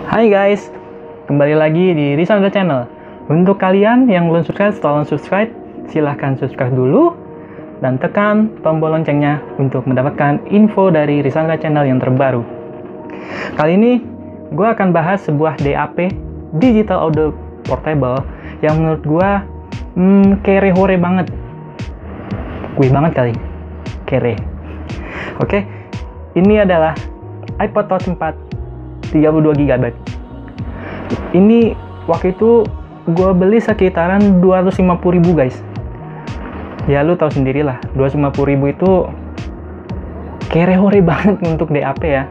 Hai guys, kembali lagi di Rizalda Channel. Untuk kalian yang belum subscribe, tolong subscribe. Silahkan subscribe dulu dan tekan tombol loncengnya untuk mendapatkan info dari Rizalda Channel yang terbaru. Kali ini gue akan bahas sebuah DAP, Digital Audio Portable, yang menurut gue kere-hore banget. Wih banget kali, kere. Oke, ini adalah iPod Touch 4 32GB. Ini waktu itu gue beli sekitaran 250.000 guys. Ya lu tahu sendirilah, 250.000 itu kere-hore banget untuk DAP ya.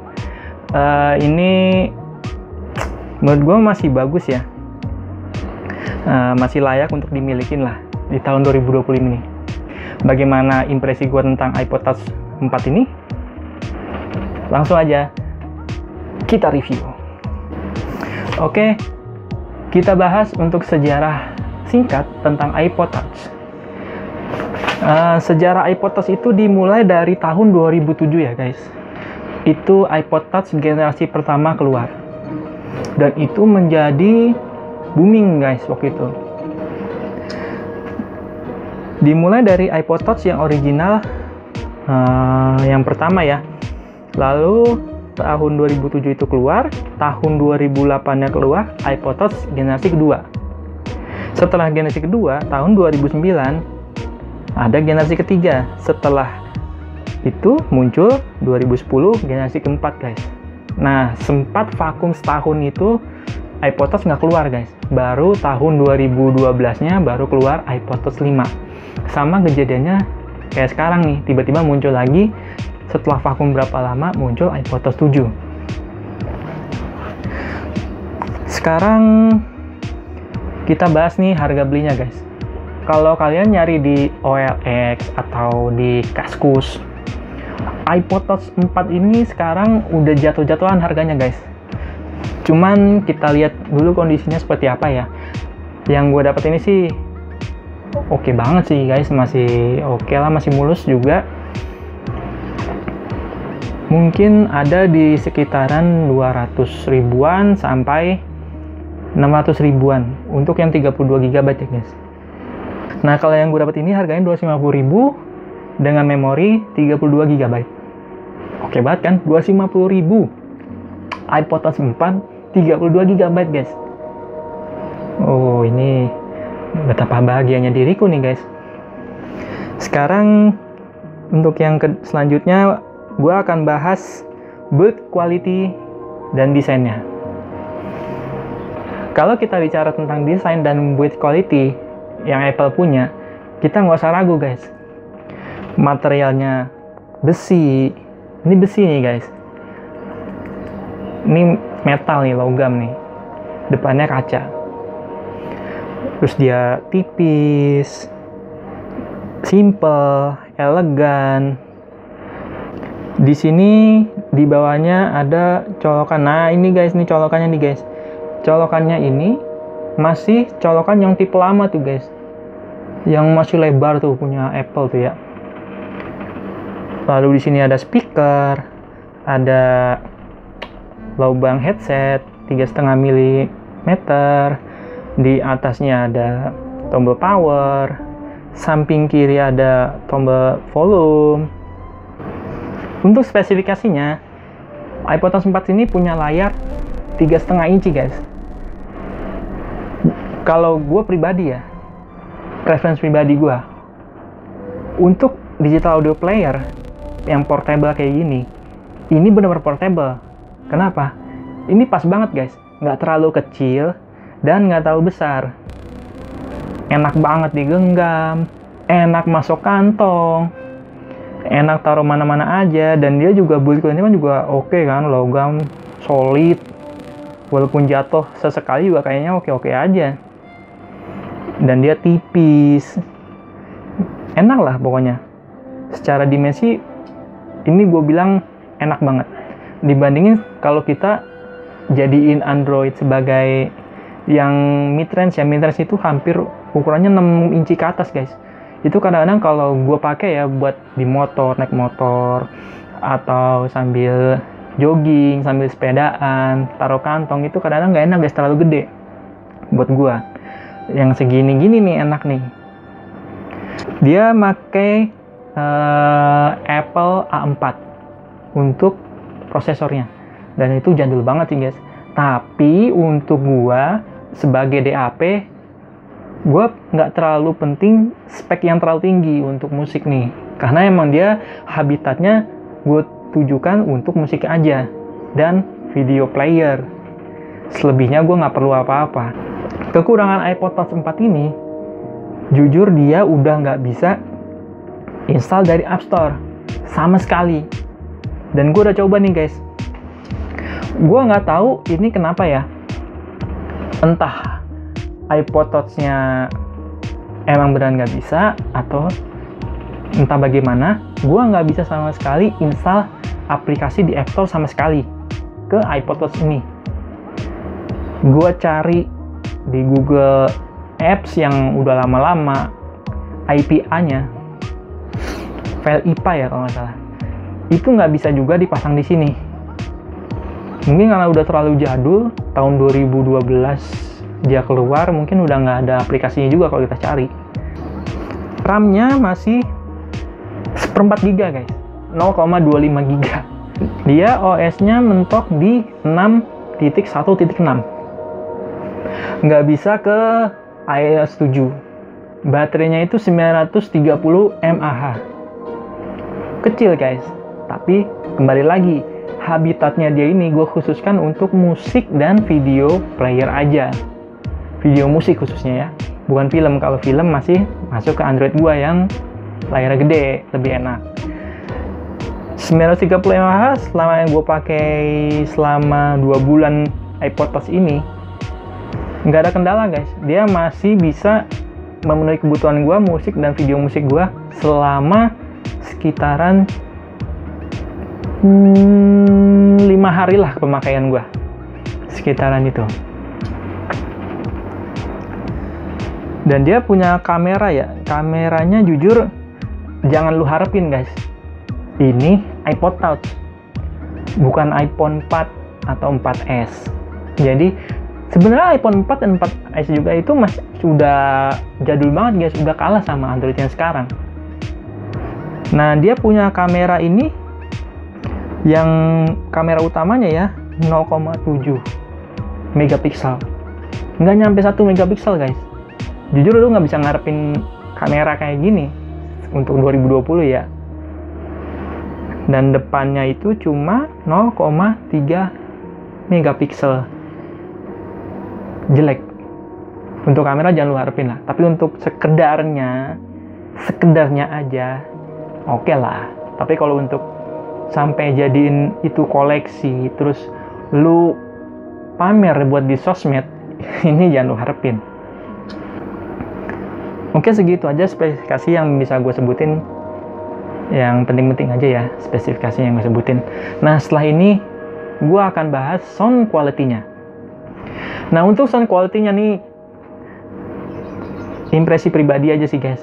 Ini menurut gue masih bagus ya. Masih layak untuk dimilikin lah di tahun 2020 ini. Bagaimana impresi gue tentang iPod Touch 4 ini? Langsung aja kita review. Oke, kita bahas untuk sejarah singkat tentang iPod Touch. Sejarah iPod Touch itu dimulai dari tahun 2007 ya guys. Itu iPod Touch generasi pertama keluar. Dan itu menjadi booming guys waktu itu. Dimulai dari iPod Touch yang original, yang pertama ya. Lalu tahun 2007 itu keluar, tahun 2008-nya keluar iPod Touch generasi kedua. Setelah generasi kedua, tahun 2009 ada generasi ketiga. Setelah itu muncul 2010 generasi keempat guys. Nah, sempat vakum setahun itu iPod Touch nggak keluar guys. Baru tahun 2012-nya baru keluar iPod Touch 5. Sama kejadiannya kayak sekarang nih, tiba-tiba muncul lagi. Setelah vakum berapa lama muncul iPod Touch 7. Sekarang kita bahas nih harga belinya guys. Kalau kalian nyari di OLX atau di Kaskus, iPod Touch 4 ini sekarang udah jatuh-jatuhan harganya guys. Cuman kita lihat dulu kondisinya seperti apa ya. Yang gue dapet ini sih oke banget sih guys, masih oke lah, masih mulus juga. Mungkin ada di sekitaran 200 ribuan sampai 600 ribuan untuk yang 32GB ya guys. Nah, kalau yang gue dapat ini harganya 250.000 dengan memori 32GB. Oke banget kan? 250.000 iPod Touch 4 32GB guys. Oh, ini betapa bahagianya diriku nih guys. Sekarang untuk yang selanjutnya gue akan bahas build quality dan desainnya. Kalau kita bicara tentang desain dan build quality yang Apple punya, kita nggak usah ragu guys. Materialnya besi. Ini besi nih guys. Ini metal nih, logam nih. Depannya kaca. Terus dia tipis, simple, elegan. Di sini di bawahnya ada colokan. Nah, ini guys, nih colokannya nih guys. Colokannya ini masih colokan yang tipe lama tuh guys. Yang masih lebar tuh punya Apple tuh ya. Lalu di sini ada speaker, ada lubang headset 3,5 mm. Di atasnya ada tombol power. Samping kiri ada tombol volume. Untuk spesifikasinya, iPod Touch 4 ini punya layar 3,5 inci guys. Kalau gue pribadi ya, preference pribadi gue, untuk digital audio player yang portable kayak gini, ini benar-benar portable. Kenapa? Ini pas banget guys, nggak terlalu kecil dan nggak terlalu besar. Enak banget digenggam, enak masuk kantong, enak taruh mana-mana aja. Dan dia juga build quality kan juga oke kan, logam solid, walaupun jatuh sesekali juga kayaknya oke-oke aja. Dan dia tipis, enak lah pokoknya. Secara dimensi ini gue bilang enak banget dibandingin kalau kita jadiin Android sebagai yang mid-range ya. Mid-range itu hampir ukurannya 6 inci ke atas guys. Itu kadang-kadang kalau gue pakai ya buat di motor, naik motor, atau sambil jogging sambil sepedaan, taruh kantong itu kadang-kadang nggak enak guys, terlalu gede buat gua. Yang segini-gini nih enak nih. Dia pakai Apple A4 untuk prosesornya, dan itu jadul banget sih guys. Tapi untuk gua sebagai DAP, gua nggak terlalu penting spek yang terlalu tinggi untuk musik nih, karena emang dia habitatnya gue tujukan untuk musik aja dan video player. Selebihnya gue nggak perlu apa-apa. Kekurangan iPod Touch 4 ini, jujur dia udah nggak bisa install dari App Store sama sekali. Dan gue udah coba nih guys, gue nggak tahu ini kenapa ya, entah iPod Touch-nya emang beneran nggak bisa, atau entah bagaimana, gue nggak bisa sama sekali install aplikasi di App Store sama sekali ke iPod Touch ini. Gue cari di Google Apps yang udah lama-lama, IPA-nya, file IPA ya kalau nggak salah, itu nggak bisa juga dipasang di sini. Mungkin karena udah terlalu jadul, tahun 2012 dia keluar, mungkin udah nggak ada aplikasinya juga kalau kita cari. RAM-nya masih 1/4 GB guys, 0,25 GB. Dia OS-nya mentok di 6.1.6, nggak bisa ke iOS 7. Baterainya itu 930 mAh, kecil guys. Tapi kembali lagi, habitatnya dia ini gue khususkan untuk musik dan video player aja, video musik khususnya ya, bukan film. Kalau film masih masuk ke Android gua yang layarnya gede, lebih enak. 930 mAh selama yang gue pakai selama 2 bulan iPod Touch ini, nggak ada kendala guys. Dia masih bisa memenuhi kebutuhan gua musik dan video musik gua selama sekitaran 5 hari lah pemakaian gua, sekitaran itu. Dan dia punya kamera ya, kameranya jujur jangan lu harapin guys, ini iPod Touch, bukan iPhone 4 atau 4S. Jadi sebenarnya iPhone 4 dan 4S juga itu sudah jadul banget guys, udah kalah sama Android yang sekarang. Nah, dia punya kamera ini, yang kamera utamanya ya 0,7 megapiksel, nggak nyampe 1 megapiksel guys. Jujur lu nggak bisa ngarepin kamera kayak gini untuk 2020 ya. Dan depannya itu cuma 0,3 megapiksel, jelek. Untuk kamera jangan lu harapin lah, tapi untuk sekedarnya aja oke lah. Tapi kalau untuk sampai jadiin itu koleksi terus lu pamer buat di sosmed, ini jangan lu harapin. Mungkin segitu aja spesifikasi yang bisa gue sebutin, yang penting-penting aja ya spesifikasi yang gue sebutin. Nah, setelah ini gue akan bahas sound quality-nya. Nah, untuk sound quality-nya nih, impresi pribadi aja sih guys,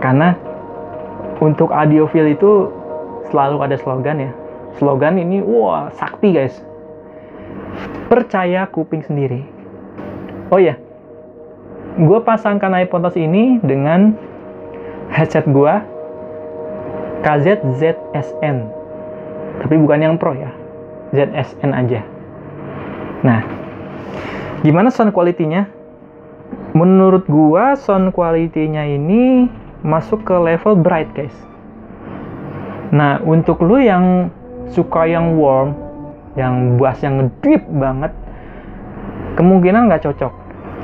karena untuk audiophile itu selalu ada slogan ya. Slogan ini wah sakti guys, percaya kuping sendiri. Oh ya, gue pasangkan iPod Touch ini dengan headset gue KZ ZSN, tapi bukan yang Pro ya, ZSN aja. Nah, gimana sound quality-nya? Menurut gue sound quality-nya ini masuk ke level bright guys. Nah, untuk lu yang suka yang warm, yang bass yang deep banget, kemungkinan nggak cocok.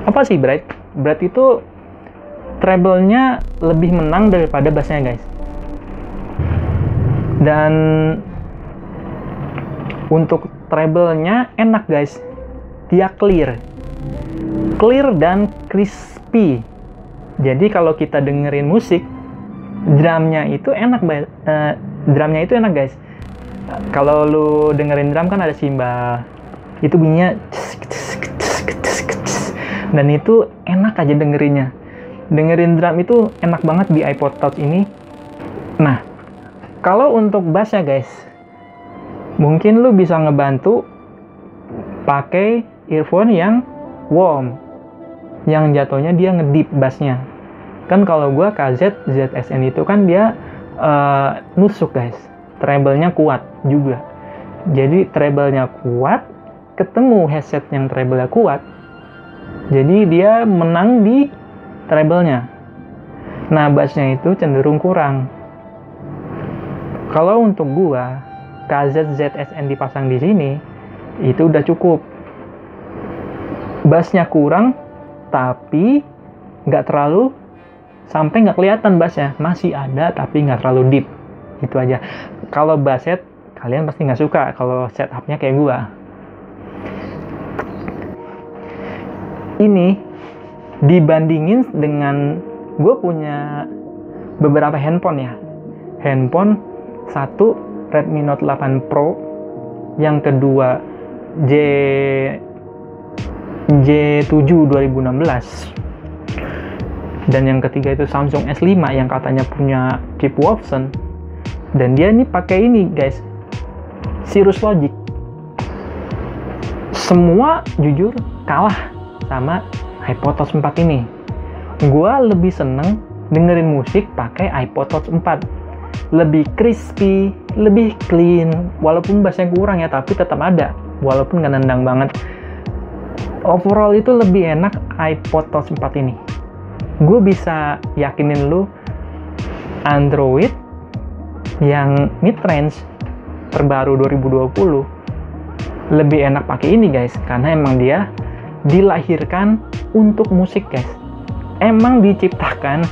Apa sih bright? Bright itu treble-nya lebih menang daripada bass-nya guys. Dan untuk treble-nya enak guys, dia clear dan crispy. Jadi kalau kita dengerin musik, drumnya itu enak guys. Kalau lu dengerin drum kan ada simbal, itu bunyinya dan itu enak aja dengerinnya. Dengerin drum itu enak banget di iPod Touch ini. Nah, kalau untuk bassnya guys, Mungkin lu bisa ngebantu pakai earphone yang warm, yang jatuhnya dia ngedip bassnya. Kan kalau gua KZ ZSN itu kan dia nusuk guys, treble-nya kuat juga. Jadi treble-nya kuat, ketemu headset yang treble-nya kuat, jadi dia menang di treble-nya. Nah, bass-nya itu cenderung kurang. Kalau untuk gua, KZ ZSN dipasang di sini, itu udah cukup. Bass-nya kurang, tapi nggak terlalu, sampai nggak kelihatan bass-nya. Masih ada, tapi nggak terlalu deep. Itu aja. Kalau bass set, kalian pasti nggak suka kalau setup-nya kayak gua. Ini dibandingin dengan gue punya beberapa handphone ya. Handphone satu Redmi Note 8 Pro, yang kedua J7 2016, dan yang ketiga itu Samsung S5 yang katanya punya chip Wolfson. Dan dia ini pakai ini guys, Cirrus Logic. Semua jujur kalah sama iPod Touch 4 ini. Gua lebih seneng dengerin musik pakai iPod Touch 4. Lebih crispy, lebih clean, walaupun bassnya kurang ya, tapi tetap ada, walaupun nggak nendang banget. Overall itu lebih enak iPod Touch 4 ini. Gue bisa yakinin lu, Android yang mid-range terbaru 2020 lebih enak pakai ini guys, karena emang dia dilahirkan untuk musik guys. Emang diciptakan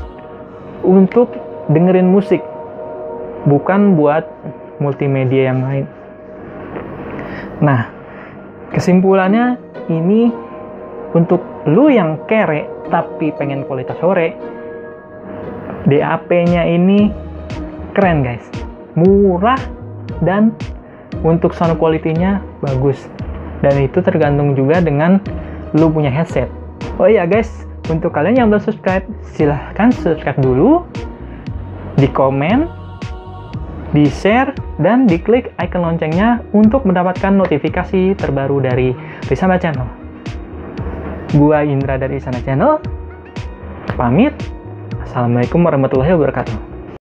untuk dengerin musik, bukan buat multimedia yang lain. Nah, kesimpulannya ini untuk lu yang kere tapi pengen kualitas sore, DAP-nya ini keren guys, murah, dan untuk sound quality-nya bagus. Dan itu tergantung juga dengan lu punya headset. Oh iya guys, untuk kalian yang belum subscribe, silahkan subscribe dulu, di komen, di share, dan diklik icon loncengnya untuk mendapatkan notifikasi terbaru dari Risana Channel. Gua Indra dari Risana Channel, pamit. Assalamualaikum warahmatullahi wabarakatuh.